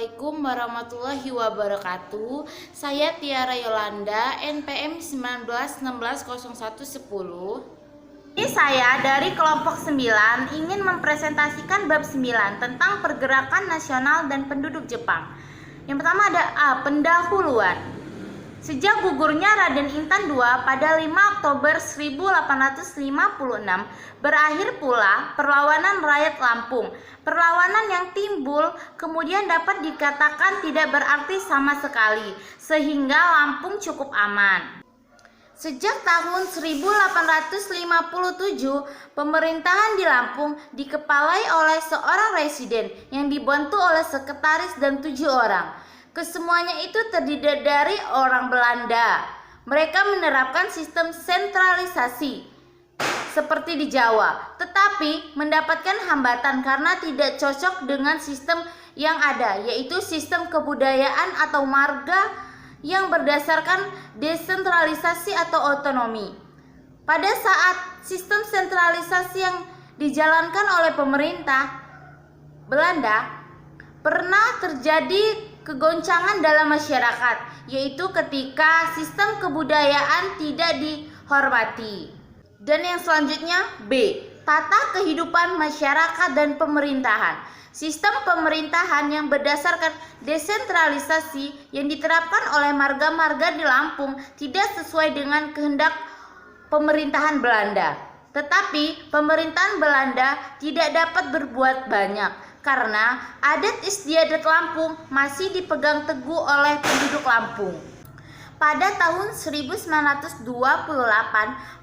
Assalamualaikum warahmatullahi wabarakatuh. Saya Tiara Yolanda, NPM 19160110. Ini saya dari kelompok 9 ingin mempresentasikan bab 9 tentang pergerakan nasional dan penduduk Jepang. Yang pertama ada A. Pendahuluan. Sejak gugurnya Raden Intan II pada 5 Oktober 1856, berakhir pula perlawanan rakyat Lampung. Perlawanan yang timbul kemudian dapat dikatakan tidak berarti sama sekali, sehingga Lampung cukup aman. Sejak tahun 1857, pemerintahan di Lampung dikepalai oleh seorang residen yang dibantu oleh sekretaris dan 7 orang. Kesemuanya itu terdiri dari orang Belanda. Mereka menerapkan sistem sentralisasi seperti di Jawa, tetapi mendapatkan hambatan karena tidak cocok dengan sistem yang ada, yaitu sistem kebudayaan atau marga yang berdasarkan desentralisasi atau otonomi. Pada saat sistem sentralisasi yang dijalankan oleh pemerintah Belanda, pernah terjadi kegoncangan dalam masyarakat, yaitu ketika sistem kebudayaan tidak dihormati. Dan yang selanjutnya B. Tata kehidupan masyarakat dan pemerintahan. Sistem pemerintahan yang berdasarkan desentralisasi yang diterapkan oleh marga-marga di Lampung tidak sesuai dengan kehendak pemerintahan Belanda. Tetapi pemerintahan Belanda tidak dapat berbuat banyak karena adat istiadat Lampung masih dipegang teguh oleh penduduk Lampung. Pada tahun 1928,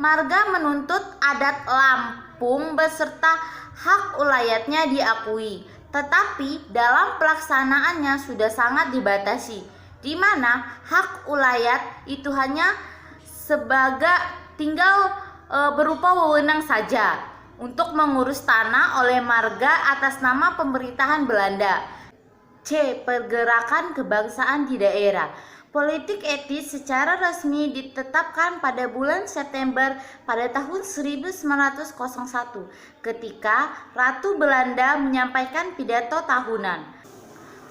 marga menuntut adat Lampung beserta hak ulayatnya diakui, tetapi dalam pelaksanaannya sudah sangat dibatasi, di mana hak ulayat itu hanya tinggal berupa wewenang saja untuk mengurus tanah oleh marga atas nama pemerintahan Belanda. C. Pergerakan kebangsaan di daerah. Politik etis secara resmi ditetapkan pada bulan September pada tahun 1901 ketika Ratu Belanda menyampaikan pidato tahunan.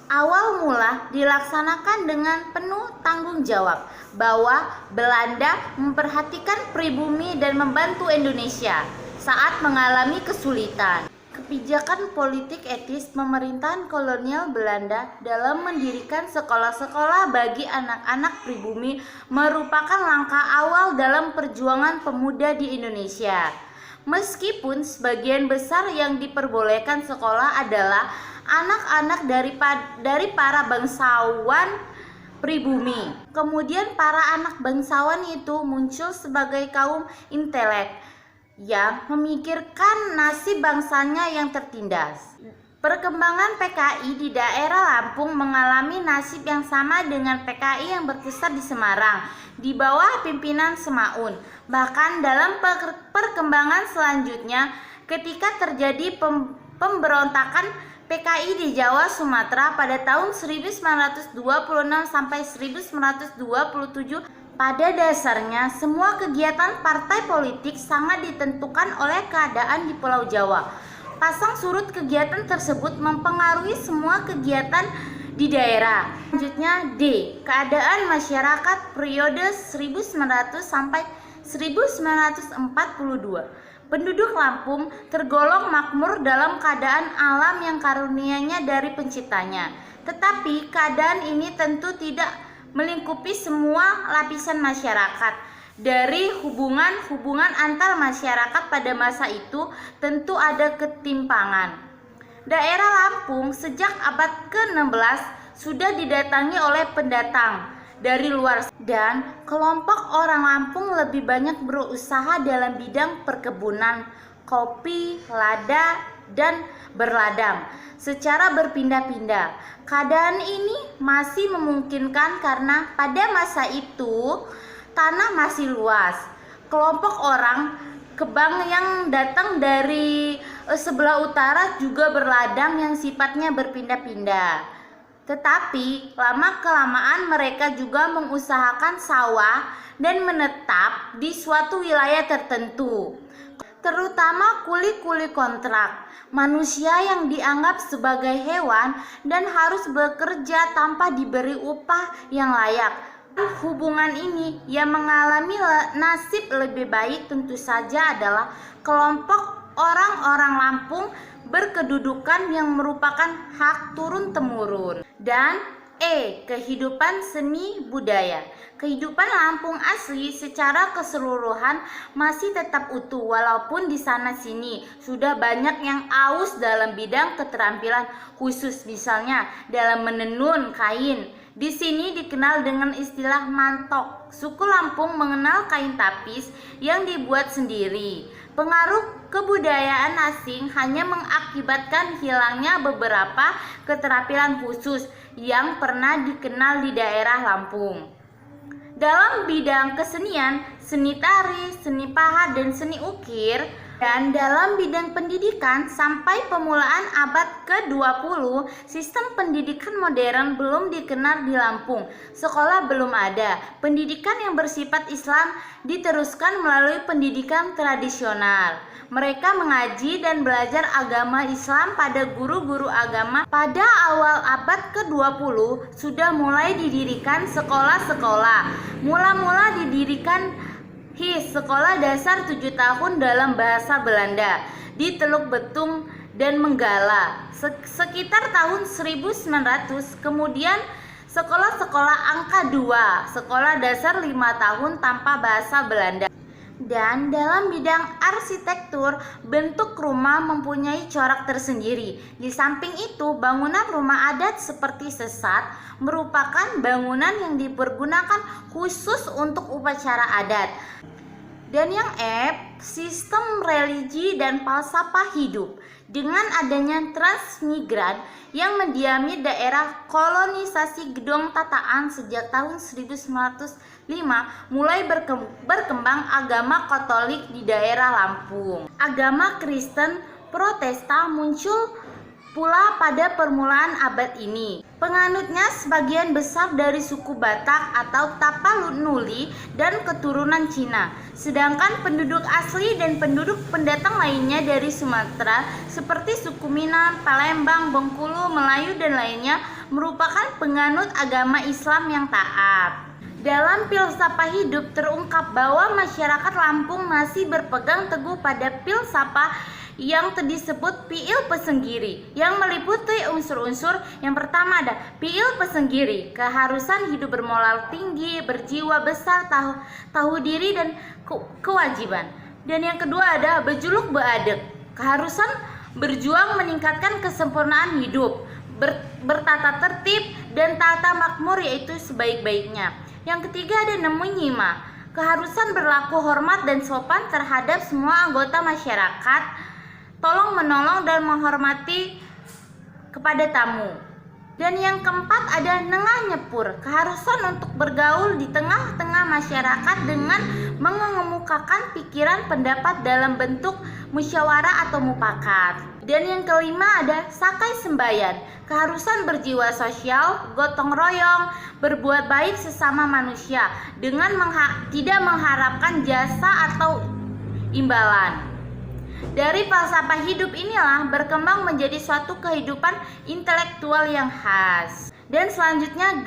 Awal mula dilaksanakan dengan penuh tanggung jawab bahwa Belanda memperhatikan pribumi dan membantu Indonesia saat mengalami kesulitan. Kebijakan politik etis pemerintahan kolonial Belanda dalam mendirikan sekolah-sekolah bagi anak-anak pribumi merupakan langkah awal dalam perjuangan pemuda di Indonesia. Meskipun sebagian besar yang diperbolehkan sekolah adalah anak-anak dari para bangsawan pribumi. Kemudian para anak bangsawan itu muncul sebagai kaum intelek yang memikirkan nasib bangsanya yang tertindas. Perkembangan PKI di daerah Lampung mengalami nasib yang sama dengan PKI yang berpusat di Semarang di bawah pimpinan Semaun. Bahkan dalam perkembangan selanjutnya ketika terjadi pemberontakan PKI di Jawa Sumatera pada tahun 1926 sampai 1927, pada dasarnya, semua kegiatan partai politik sangat ditentukan oleh keadaan di Pulau Jawa. Pasang surut kegiatan tersebut mempengaruhi semua kegiatan di daerah. Selanjutnya D. Keadaan masyarakat periode 1900 sampai 1942. Penduduk Lampung tergolong makmur dalam keadaan alam yang karunia-Nya dari penciptanya. Tetapi keadaan ini tentu tidak melingkupi semua lapisan masyarakat. Dari hubungan antar masyarakat pada masa itu tentu ada ketimpangan. Daerah Lampung sejak abad ke-16 sudah didatangi oleh pendatang dari luar, dan kelompok orang Lampung lebih banyak berusaha dalam bidang perkebunan, kopi, lada, dan berladang secara berpindah-pindah. Keadaan ini masih memungkinkan karena pada masa itu tanah masih luas. Kelompok orang Kebang yang datang dari sebelah utara juga berladang yang sifatnya berpindah-pindah. Tetapi lama-kelamaan mereka juga mengusahakan sawah dan menetap di suatu wilayah tertentu. terutama kuli-kuli kontrak, manusia yang dianggap sebagai hewan dan harus bekerja tanpa diberi upah yang layak. Hubungan ini yang mengalami nasib lebih baik tentu saja adalah kelompok orang-orang Lampung berkedudukan yang merupakan hak turun-temurun. Dan kehidupan seni budaya. Kehidupan Lampung asli secara keseluruhan masih tetap utuh walaupun di sana-sini sudah banyak yang aus dalam bidang keterampilan khusus, misalnya dalam menenun kain. Di sini dikenal dengan istilah mantok. Suku Lampung mengenal kain tapis yang dibuat sendiri. Pengaruh kebudayaan asing hanya mengakibatkan hilangnya beberapa keterampilan khusus yang pernah dikenal di daerah Lampung. Dalam bidang kesenian, seni tari, seni pahat, dan seni ukir, dan dalam bidang pendidikan sampai permulaan abad ke-20, sistem pendidikan modern belum dikenal di Lampung. Sekolah belum ada. Pendidikan yang bersifat Islam diteruskan melalui pendidikan tradisional. Mereka mengaji dan belajar agama Islam pada guru-guru agama. Pada awal abad ke-20 sudah mulai didirikan sekolah-sekolah. Mula-mula didirikan sekolah dasar 7 tahun dalam bahasa Belanda di Teluk Betung dan Menggala sekitar tahun 1900. Kemudian sekolah-sekolah angka 2, sekolah dasar 5 tahun tanpa bahasa Belanda. Dan dalam bidang arsitektur, bentuk rumah mempunyai corak tersendiri. Di samping itu, bangunan rumah adat seperti sesat merupakan bangunan yang dipergunakan khusus untuk upacara adat. Dan yang sistem religi dan falsafah hidup. Dengan adanya transmigran yang mendiami daerah kolonisasi Gedong Tataan sejak tahun 1905, mulai berkembang agama Katolik di daerah Lampung. Agama Kristen Protestan muncul pula pada permulaan abad ini. Penganutnya sebagian besar dari suku Batak atau Tapanuli dan keturunan Cina. Sedangkan penduduk asli dan penduduk pendatang lainnya dari Sumatera seperti suku Minang, Palembang, Bengkulu, Melayu dan lainnya merupakan penganut agama Islam yang taat. Dalam filsafat hidup terungkap bahwa masyarakat Lampung masih berpegang teguh pada filsafat yang disebut Piil Pesenggiri, yang meliputi unsur-unsur. Yang pertama ada Piil Pesenggiri, keharusan hidup bermoral tinggi, berjiwa besar, tahu diri dan kewajiban. Dan yang kedua ada Bejuluk Beadek, keharusan berjuang meningkatkan kesempurnaan hidup, bertata tertib dan tata makmur yaitu sebaik-baiknya. Yang ketiga ada Nemu Nyima, keharusan berlaku hormat dan sopan terhadap semua anggota masyarakat, tolong menolong dan menghormati kepada tamu. Dan yang keempat ada Nengah Nyepur, keharusan untuk bergaul di tengah-tengah masyarakat dengan mengemukakan pikiran pendapat dalam bentuk musyawarah atau mufakat. Dan yang kelima ada Sakai Sembayan, keharusan berjiwa sosial, gotong royong, berbuat baik sesama manusia dengan tidak mengharapkan jasa atau imbalan. Dari falsafah hidup inilah berkembang menjadi suatu kehidupan intelektual yang khas. Dan selanjutnya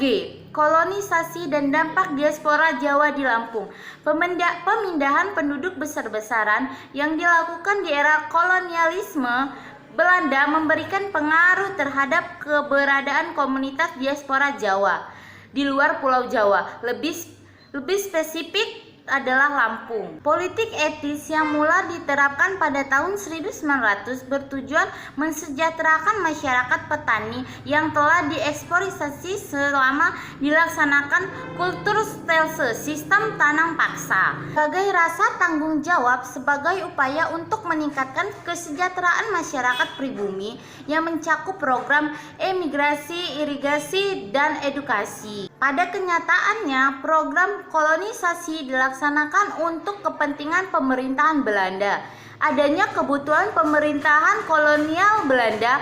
kolonisasi dan dampak diaspora Jawa di Lampung. Pemindahan penduduk besar-besaran yang dilakukan di era kolonialisme Belanda memberikan pengaruh terhadap keberadaan komunitas diaspora Jawa di luar Pulau Jawa. Lebih spesifik adalah Lampung. Politik etis yang mula diterapkan pada tahun 1900 bertujuan mensejahterakan masyarakat petani yang telah dieksploitasi selama dilaksanakan kultur stelse, sistem tanam paksa, sebagai rasa tanggung jawab sebagai upaya untuk meningkatkan kesejahteraan masyarakat pribumi yang mencakup program emigrasi, irigasi, dan edukasi. Pada kenyataannya, program kolonisasi dilaksanakan untuk kepentingan pemerintahan Belanda. Adanya kebutuhan pemerintahan kolonial Belanda,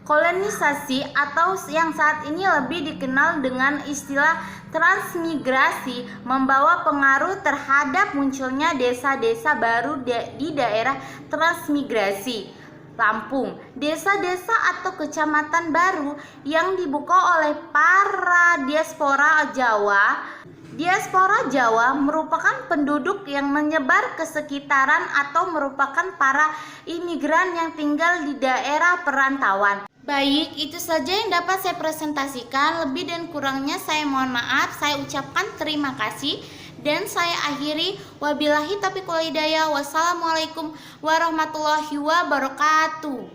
Kolonisasi atau yang saat ini lebih dikenal dengan istilah transmigrasi membawa pengaruh terhadap munculnya desa-desa baru di daerah transmigrasi. Lampung, desa-desa atau kecamatan baru yang dibuka oleh para diaspora Jawa. Diaspora Jawa merupakan penduduk yang menyebar ke sekitaran atau merupakan para imigran yang tinggal di daerah perantauan. Baik, itu saja yang dapat saya presentasikan. Lebih dan kurangnya saya mohon maaf. Saya ucapkan terima kasih dan saya akhiri. Wabillahi taufiq wal hidayah. Wassalamualaikum warahmatullahi wabarakatuh.